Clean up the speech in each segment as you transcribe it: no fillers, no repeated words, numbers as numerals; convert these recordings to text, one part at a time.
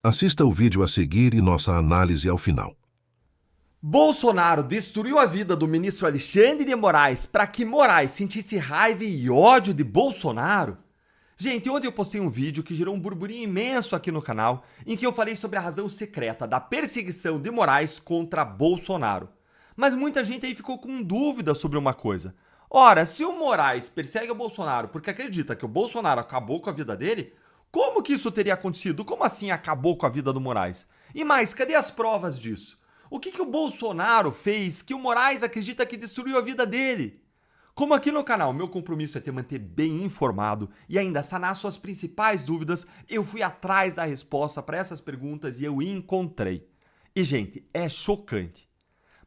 Assista o vídeo a seguir e nossa análise ao final. Bolsonaro destruiu a vida do ministro Alexandre de Moraes para que Moraes sentisse raiva e ódio de Bolsonaro? Gente, ontem eu postei um vídeo que gerou um burburinho imenso aqui no canal, em que eu falei sobre a razão secreta da perseguição de Moraes contra Bolsonaro. Mas muita gente aí ficou com dúvida sobre uma coisa. Ora, se o Moraes persegue o Bolsonaro porque acredita que o Bolsonaro acabou com a vida dele, como que isso teria acontecido? Como assim acabou com a vida do Moraes? E mais, cadê as provas disso? O que o Bolsonaro fez que o Moraes acredita que destruiu a vida dele? Como aqui no canal meu compromisso é te manter bem informado e ainda sanar suas principais dúvidas, eu fui atrás da resposta para essas perguntas e eu encontrei. E gente, é chocante.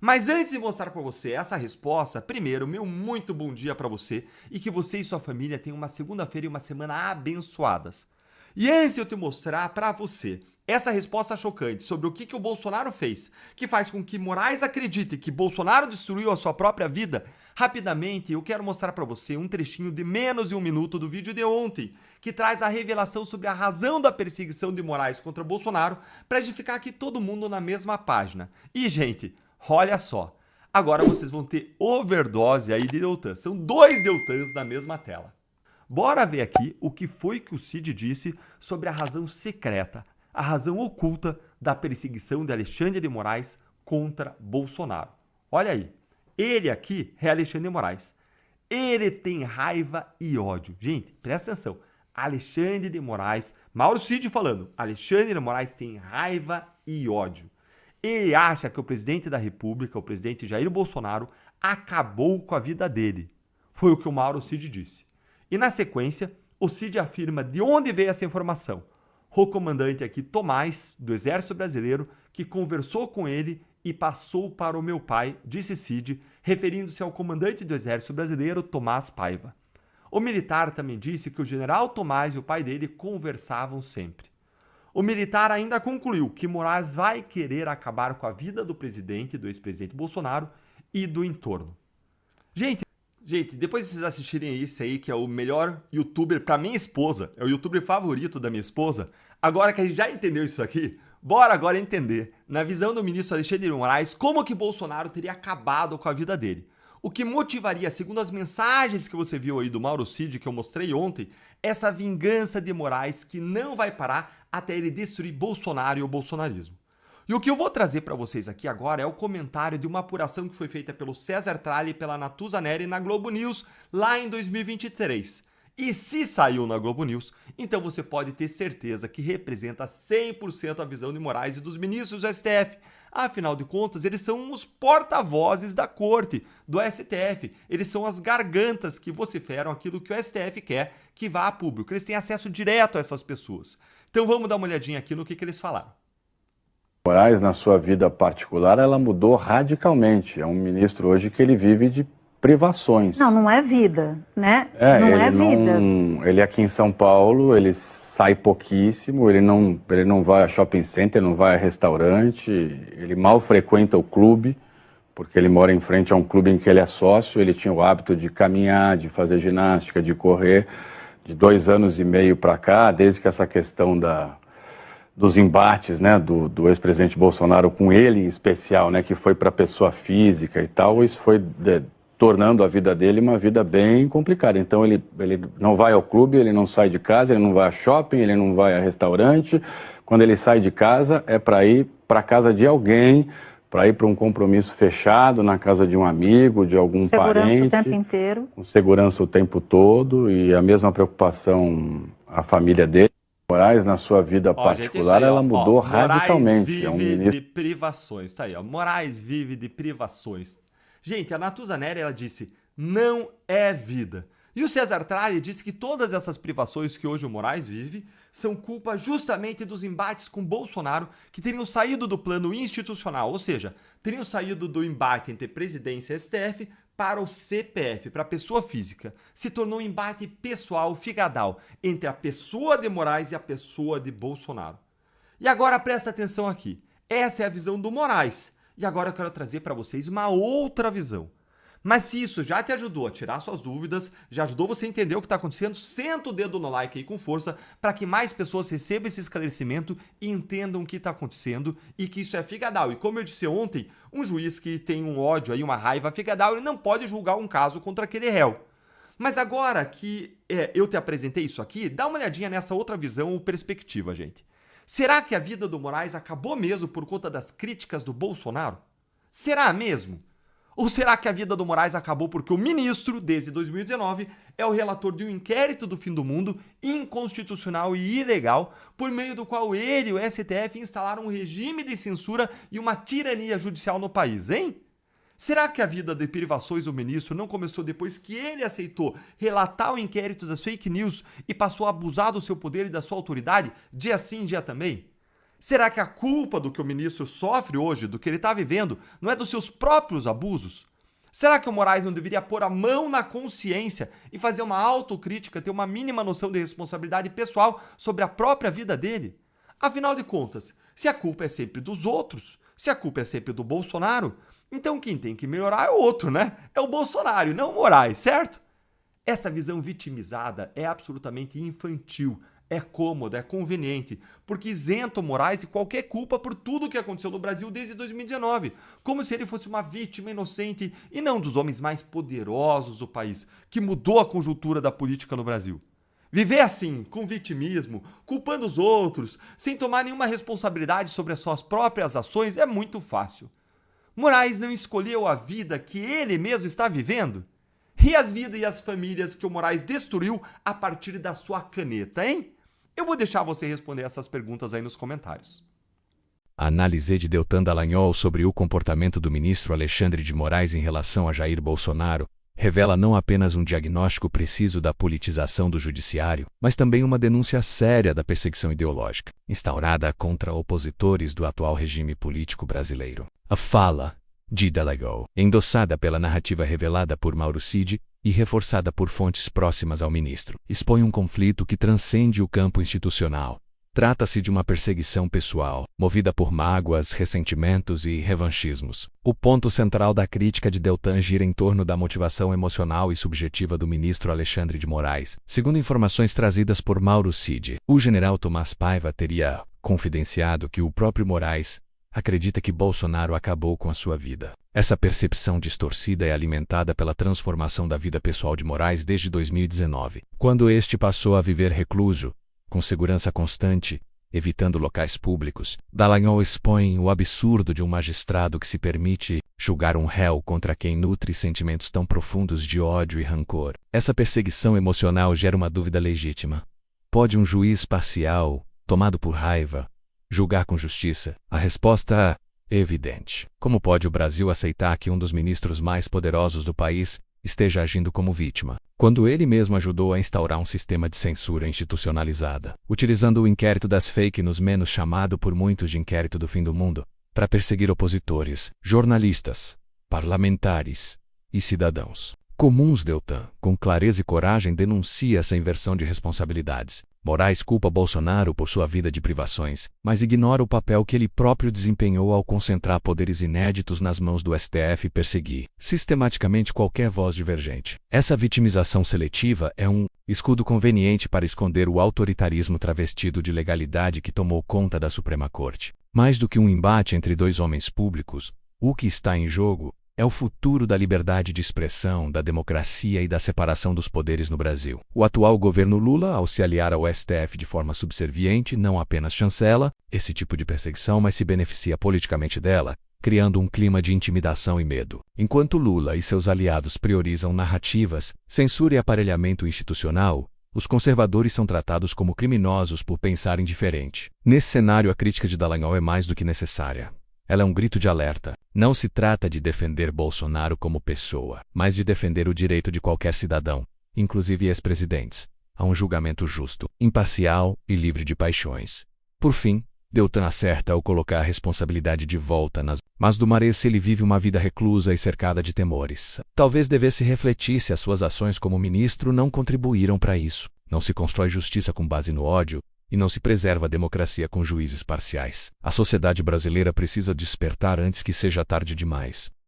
Mas antes de mostrar para você essa resposta, primeiro, meu muito bom dia para você e que você e sua família tenham uma segunda-feira e uma semana abençoadas. E antes de eu te mostrar para você essa resposta chocante sobre o que o Bolsonaro fez, que faz com que Moraes acredite que Bolsonaro destruiu a sua própria vida, rapidamente eu quero mostrar para você um trechinho de menos de um minuto do vídeo de ontem, que traz a revelação sobre a razão da perseguição de Moraes contra Bolsonaro, para ficar aqui todo mundo na mesma página. E, gente, olha só, agora vocês vão ter overdose aí de Deltan, são 2 Deltans na mesma tela. Bora ver aqui o que foi que o Cid disse sobre a razão secreta, a razão oculta da perseguição de Alexandre de Moraes contra Bolsonaro. Olha aí, ele aqui é Alexandre de Moraes. Ele tem raiva e ódio. Gente, presta atenção. Alexandre de Moraes, Mauro Cid falando, Alexandre de Moraes tem raiva e ódio. Ele acha que o presidente da República, o presidente Jair Bolsonaro, acabou com a vida dele. Foi o que o Mauro Cid disse. E na sequência, o Cid afirma de onde veio essa informação. O comandante aqui, Tomás, do Exército Brasileiro, que conversou com ele e passou para o meu pai, disse Cid, referindo-se ao comandante do Exército Brasileiro, Tomás Paiva. O militar também disse que o general Tomás e o pai dele conversavam sempre. O militar ainda concluiu que Moraes vai querer acabar com a vida do presidente, do ex-presidente Bolsonaro e do entorno. Gente, depois de vocês assistirem isso aí, que é o melhor youtuber pra minha esposa, é o youtuber favorito da minha esposa, agora que a gente já entendeu isso aqui, bora agora entender, na visão do ministro Alexandre de Moraes, como que Bolsonaro teria acabado com a vida dele. O que motivaria, segundo as mensagens que você viu aí do Mauro Cid, que eu mostrei ontem, essa vingança de Moraes que não vai parar até ele destruir Bolsonaro e o bolsonarismo. E o que eu vou trazer para vocês aqui agora é o comentário de uma apuração que foi feita pelo César Tralli e pela Natuza Neri na Globo News lá em 2023. E se saiu na Globo News, então você pode ter certeza que representa 100% a visão de Moraes e dos ministros do STF. Afinal de contas, eles são os porta-vozes da corte, do STF. Eles são as gargantas que vociferam aquilo que o STF quer que vá a público. Eles têm acesso direto a essas pessoas. Então vamos dar uma olhadinha aqui no que eles falaram. Moraes, na sua vida particular, ela mudou radicalmente. É um ministro hoje que ele vive de privações. Não é vida, né? Não é vida. Ele aqui em São Paulo, ele sai pouquíssimo, ele não vai a shopping center, não vai a restaurante, ele mal frequenta o clube, porque ele mora em frente a um clube em que ele é sócio. Ele tinha o hábito de caminhar, de fazer ginástica, de correr, de 2 anos e meio para cá, desde que essa questão dos embates, né, do ex-presidente Bolsonaro com ele em especial, né, que foi para a pessoa física e tal, isso foi tornando a vida dele uma vida bem complicada. Então ele não vai ao clube, ele não sai de casa, ele não vai a shopping, ele não vai a restaurante. Quando ele sai de casa é para ir para casa de alguém, para ir para um compromisso fechado na casa de um amigo, de algum parente. Segurança o tempo inteiro. Com segurança o tempo todo, e a mesma preocupação a família dele. Moraes, na sua vida particular, gente, aí, ela mudou radicalmente. Moraes vive de privações, tá aí, ó. Moraes vive de privações. Gente, a Natuza Neri, ela disse, não é vida. E o César Tralli disse que todas essas privações que hoje o Moraes vive são culpa justamente dos embates com Bolsonaro, que teriam saído do plano institucional, ou seja, teriam saído do embate entre presidência e STF para o CPF, para a pessoa física. Se tornou um embate pessoal, figadal, entre a pessoa de Moraes e a pessoa de Bolsonaro. E agora presta atenção aqui. Essa é a visão do Moraes. E agora eu quero trazer para vocês uma outra visão. Mas se isso já te ajudou a tirar suas dúvidas, já ajudou você a entender o que está acontecendo, senta o dedo no like aí com força para que mais pessoas recebam esse esclarecimento e entendam o que está acontecendo e que isso é figadal. E como eu disse ontem, um juiz que tem um ódio aí, uma raiva figadal, ele não pode julgar um caso contra aquele réu. Mas agora que eu te apresentei isso aqui, dá uma olhadinha nessa outra visão ou perspectiva, gente. Será que a vida do Moraes acabou mesmo por conta das críticas do Bolsonaro? Será mesmo? Ou será que a vida do Moraes acabou porque o ministro, desde 2019, é o relator de um inquérito do fim do mundo inconstitucional e ilegal, por meio do qual ele e o STF instalaram um regime de censura e uma tirania judicial no país, hein? Será que a vida de privações do ministro não começou depois que ele aceitou relatar o inquérito das fake news e passou a abusar do seu poder e da sua autoridade, dia sim, dia também? Será que a culpa do que o ministro sofre hoje, do que ele está vivendo, não é dos seus próprios abusos? Será que o Moraes não deveria pôr a mão na consciência e fazer uma autocrítica, ter uma mínima noção de responsabilidade pessoal sobre a própria vida dele? Afinal de contas, se a culpa é sempre dos outros, se a culpa é sempre do Bolsonaro, então quem tem que melhorar é o outro, né? É o Bolsonaro e não o Moraes, certo? Essa visão vitimizada é absolutamente infantil. É cômoda, é conveniente, porque isenta o Moraes de qualquer culpa por tudo o que aconteceu no Brasil desde 2019, como se ele fosse uma vítima inocente e não dos homens mais poderosos do país, que mudou a conjuntura da política no Brasil. Viver assim, com vitimismo, culpando os outros, sem tomar nenhuma responsabilidade sobre as suas próprias ações, é muito fácil. Moraes não escolheu a vida que ele mesmo está vivendo? E as vidas e as famílias que o Moraes destruiu a partir da sua caneta, hein? Eu vou deixar você responder essas perguntas aí nos comentários. A análise de Deltan Dallagnol sobre o comportamento do ministro Alexandre de Moraes em relação a Jair Bolsonaro revela não apenas um diagnóstico preciso da politização do judiciário, mas também uma denúncia séria da perseguição ideológica, instaurada contra opositores do atual regime político brasileiro. A fala de Dallagnol, endossada pela narrativa revelada por Mauro Cid e reforçada por fontes próximas ao ministro, expõe um conflito que transcende o campo institucional. Trata-se de uma perseguição pessoal, movida por mágoas, ressentimentos e revanchismos. O ponto central da crítica de Deltan gira em torno da motivação emocional e subjetiva do ministro Alexandre de Moraes. Segundo informações trazidas por Mauro Cid, o general Tomás Paiva teria confidenciado que o próprio Moraes acredita que Bolsonaro acabou com a sua vida. Essa percepção distorcida é alimentada pela transformação da vida pessoal de Moraes desde 2019, quando este passou a viver recluso, com segurança constante, evitando locais públicos. Dallagnol expõe o absurdo de um magistrado que se permite julgar um réu contra quem nutre sentimentos tão profundos de ódio e rancor. Essa perseguição emocional gera uma dúvida legítima. Pode um juiz parcial, tomado por raiva, julgar com justiça? A resposta é evidente. Como pode o Brasil aceitar que um dos ministros mais poderosos do país esteja agindo como vítima, quando ele mesmo ajudou a instaurar um sistema de censura institucionalizada, utilizando o inquérito das fake news, menos chamado por muitos de inquérito do fim do mundo, para perseguir opositores, jornalistas, parlamentares e cidadãos comuns? Deltan, com clareza e coragem, denuncia essa inversão de responsabilidades. Moraes culpa Bolsonaro por sua vida de privações, mas ignora o papel que ele próprio desempenhou ao concentrar poderes inéditos nas mãos do STF e perseguir sistematicamente qualquer voz divergente. Essa vitimização seletiva é um escudo conveniente para esconder o autoritarismo travestido de legalidade que tomou conta da Suprema Corte. Mais do que um embate entre dois homens públicos, o que está em jogo é o futuro da liberdade de expressão, da democracia e da separação dos poderes no Brasil. O atual governo Lula, ao se aliar ao STF de forma subserviente, não apenas chancela esse tipo de perseguição, mas se beneficia politicamente dela, criando um clima de intimidação e medo. Enquanto Lula e seus aliados priorizam narrativas, censura e aparelhamento institucional, os conservadores são tratados como criminosos por pensarem diferente. Nesse cenário, a crítica de Dallagnol é mais do que necessária. Ela é um grito de alerta. Não se trata de defender Bolsonaro como pessoa, mas de defender o direito de qualquer cidadão, inclusive ex-presidentes, a um julgamento justo, imparcial e livre de paixões. Por fim, Deltan acerta ao colocar a responsabilidade de volta nas mãos do Moraes se ele vive uma vida reclusa e cercada de temores. Talvez devesse refletir se as suas ações como ministro não contribuíram para isso. Não se constrói justiça com base no ódio, e não se preserva a democracia com juízes parciais. A sociedade brasileira precisa despertar antes que seja tarde demais.